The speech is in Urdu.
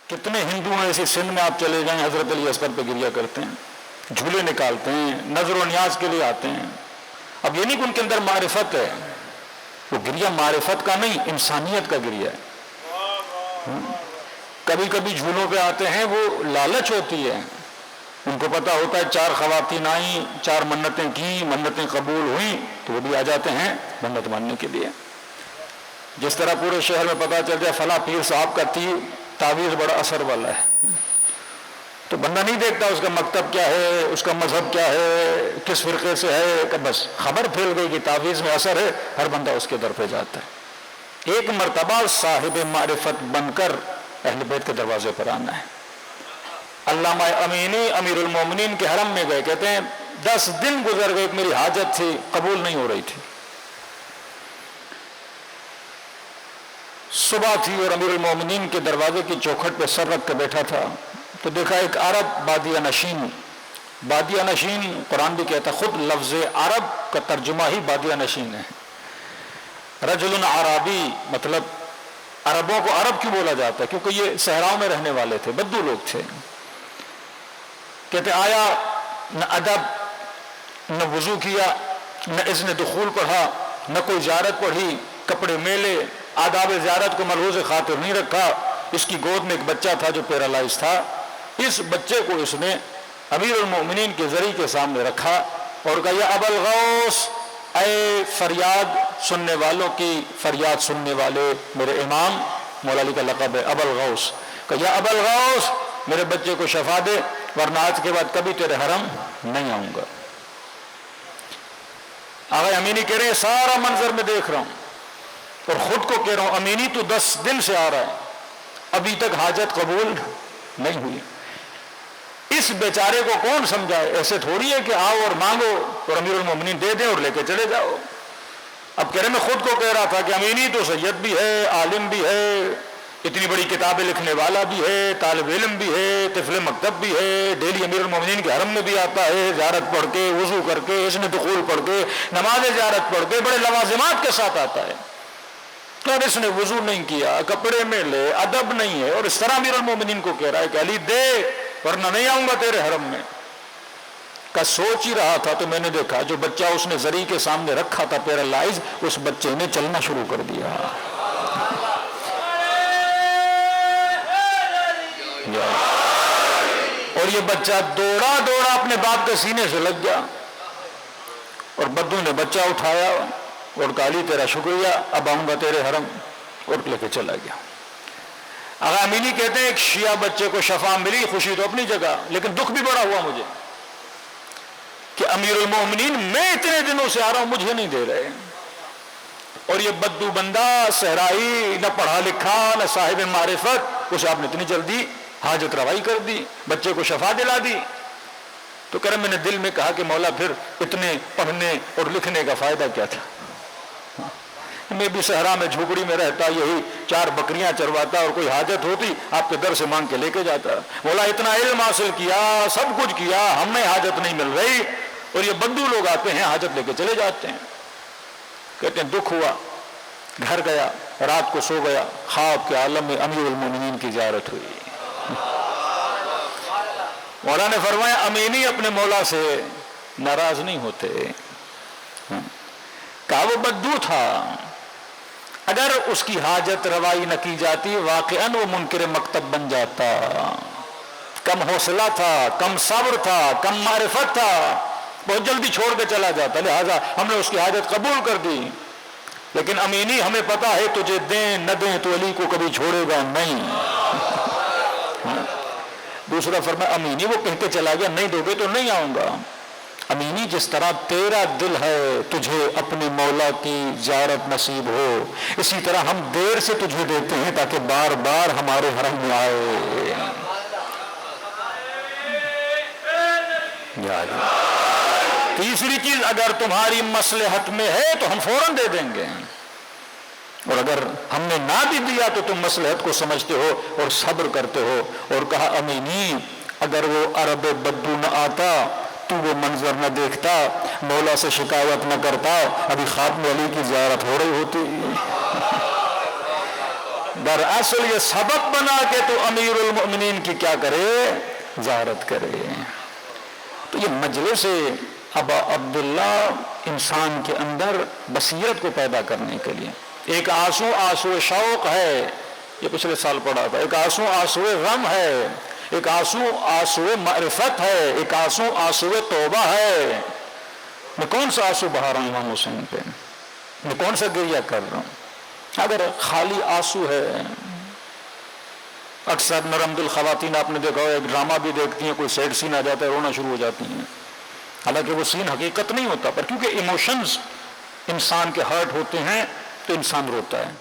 کتنے ہندو ہیں ایسی سندھ میں آپ چلے جائیں حضرت علی اصغر پہ گریا کرتے ہیں، جھولے نکالتے ہیں، نظر و نیاز کے لیے آتے ہیں. اب یہ نہیں کہ ان کے اندر معرفت ہے، وہ گریا معرفت کا نہیں انسانیت کا گریا ہے. کبھی کبھی جھولوں پہ آتے ہیں وہ لالچ ہوتی ہے، ان کو پتا ہوتا ہے 4 خواتین آئیں، 4 منتیں کی، منتیں قبول ہوئیں تو وہ بھی آ جاتے ہیں منت ماننے کے لیے. جس طرح پورے شہر میں پتا چل جائے فلاں پیر صاحب کا تعویذ بڑا اثر والا ہے، تو بندہ نہیں دیکھتا اس کا مکتب کیا ہے، اس کا مذہب کیا ہے، کس فرقے سے ہے، کہ بس خبر پھیل گئی کہ تعویذ میں اثر ہے، ہر بندہ اس کے در پہ جاتا ہے. ایک مرتبہ صاحب معرفت بن کر اہل بیت کے دروازے پر آنا ہے. علامہ امینی امیر المومنین کے حرم میں گئے، کہتے ہیں 10 دن گزر گئے، میری حاجت تھی قبول نہیں ہو رہی تھی. صبح تھی اور امیر المومنین کے دروازے کی چوکھٹ پہ سر رکھ کے بیٹھا تھا تو دیکھا ایک عرب بادیہ نشین. بادیہ نشین قرآن بھی کہتا ہے، خود لفظ عرب کا ترجمہ ہی بادیہ نشین ہے. رجل عربی مطلب عربوں کو عرب کیوں بولا جاتا ہے؟ کیونکہ یہ صحراؤں میں رہنے والے تھے، بدو لوگ تھے. کہتے آیا، نہ ادب، نہ وضو کیا، نہ اذن دخول پڑھا، نہ کوئی زیارت پڑھی، کپڑے میلے، آداب زیارت کو ملحوظ خاطر نہیں رکھا. اس کی گود میں ایک بچہ تھا جو پیرالائز تھا. اس بچے کو اس نے امیر المؤمنین کے ذریعے کے سامنے رکھا اور کہا یا ابا الغوث، اے فریاد سننے والوں کی فریاد سننے والے میرے امام. مولا علی کا لقب ہے ابا الغوث. کہا یا ابا الغوث، میرے بچے کو شفا دے ورنہ آج کے بعد کبھی تیرے حرم نہیں آؤں گا. آغا امینی کہہ رہے ہیں سارا منظر میں دیکھ رہا ہوں اور خود کو کہہ رہا ہوں امینی تو 10 دن سے آ رہا ہے، ابھی تک حاجت قبول نہیں ہوئی. اس بیچارے کو کون سمجھائے؟ ایسے تھوڑی ہے کہ آؤ اور مانگو اور امیر المومنین دے دیں اور لے کے چلے جاؤ. اب کہہ رہے میں خود کو کہہ رہا تھا کہ امینی تو سید بھی ہے، عالم بھی ہے، اتنی بڑی کتابیں لکھنے والا بھی ہے، طالب علم بھی ہے، طفل مکتب بھی ہے، ڈیلی امیر المومنین کے حرم میں بھی آتا ہے، زیارت پڑھ کے، وضو کر کے، اذن دخول پڑھ کے، نماز زیارت پڑھ کے، بڑے لوازمات کے ساتھ آتا ہے. اور اس نے وضو نہیں کیا، کپڑے میں لے، ادب نہیں ہے، اور اس طرح امیر المومنین کو کہہ رہا ہے کہ علی دے ورنہ نہیں آؤں گا تیرے حرم میں. کا سوچ ہی رہا تھا تو میں نے دیکھا جو بچہ اس نے ذریعے کے سامنے رکھا تھا پیرالائز، اس بچے نے چلنا شروع کر دیا. اور یہ بچہ دوڑا دوڑا اپنے باپ کے سینے سے لگ گیا اور بدو نے بچہ اٹھایا اور کہا علی تیرا شکریہ، اب آؤں گا تیرے حرم، اور لے کے چلا گیا. آغا امینی کہتے ہیں ایک شیعہ بچے کو شفا ملی، خوشی تو اپنی جگہ، لیکن دکھ بھی بڑا ہوا مجھے کہ امیر المومنین میں اتنے دنوں سے آ رہا ہوں مجھے نہیں دے رہے، اور یہ بدو بندہ صحرائی، نہ پڑھا لکھا نہ صاحب معرفت، اسے آپ نے اتنی جلدی حاجت روائی کر دی، بچے کو شفا دلا دی. تو کرم میں نے دل میں کہا کہ مولا پھر اتنے پڑھنے اور لکھنے کا فائدہ کیا تھا؟ میں بھی صحرا میں جھوپڑی میں رہتا، یہی 4 بکریاں چرواتا، اور کوئی حاجت ہوتی آپ کے در سے مانگ کے لے کے جاتا. مولا اتنا علم حاصل کیا، سب کچھ کیا، ہمیں حاجت نہیں مل رہی، اور یہ بدو لوگ آتے ہیں حاجت لے کے چلے جاتے ہیں. کہتے ہیں دکھ ہوا، گھر گیا، رات کو سو گیا، خواب کے عالم میں امیر المومنین کی زیارت ہوئی. مولا نے فرمایا امینی اپنے مولا سے ناراض نہیں ہوتے. کہا وہ بدو تھا، اگر اس کی حاجت روائی نہ کی جاتی واقعاً وہ منکر مکتب بن جاتا. کم حوصلہ تھا، کم صبر تھا، کم معرفت تھا، بہت جلدی چھوڑ کے چلا جاتا، لہذا ہم نے اس کی حاجت قبول کر دی. لیکن امینی ہمیں پتا ہے تجھے دیں نہ دیں تو علی کو کبھی چھوڑے گا نہیں. دوسرا فرمایا امینی وہ کہہ کے چلا گیا نہیں دو گے تو نہیں آؤں گا. امینی جس طرح تیرا دل ہے تجھے اپنے مولا کی زیارت نصیب ہو، اسی طرح ہم دیر سے تجھے دیتے ہیں تاکہ بار بار ہمارے حرم میں آئے. تیسری چیز اگر تمہاری مصلحت میں ہے تو ہم فوراً دے دیں گے، اور اگر ہم نے نہ بھی دیا تو تم مصلحت کو سمجھتے ہو اور صبر کرتے ہو. اور کہا امینی اگر وہ عرب بدو نہ آتا تو وہ منظر نہ دیکھتا، مولا سے شکایت نہ کرتا، ابھی خاتم علی کی زیارت ہو رہی ہوتی. دراصل یہ سبب بنا کہ تو امیر المؤمنین کی کیا کرے، زیارت کرے۔ تو یہ مجلس ابا عبداللہ انسان کے اندر بصیرت کو پیدا کرنے کے لیے، ایک آنسو شوق ہے، یہ پچھلے سال پڑھا تھا، ایک آنسو غم ہے، ایک آنسو معرفت ہے، ایک آنسو توبہ ہے۔ میں کون سا آنسو بہا رہا ہوں امام حسین پہ، میں کون سا گریہ کر رہا ہوں؟ اگر خالی آنسو ہے، اکثر نرم دل خواتین آپ نے دیکھا ہو، ایک ڈرامہ بھی دیکھتی ہیں، کوئی سیڈ سین آ جاتا ہے رونا شروع ہو جاتی ہیں، حالانکہ وہ سین حقیقت نہیں ہوتا، پر کیونکہ ایموشنز انسان کے ہرٹ ہوتے ہیں تو انسان روتا ہے۔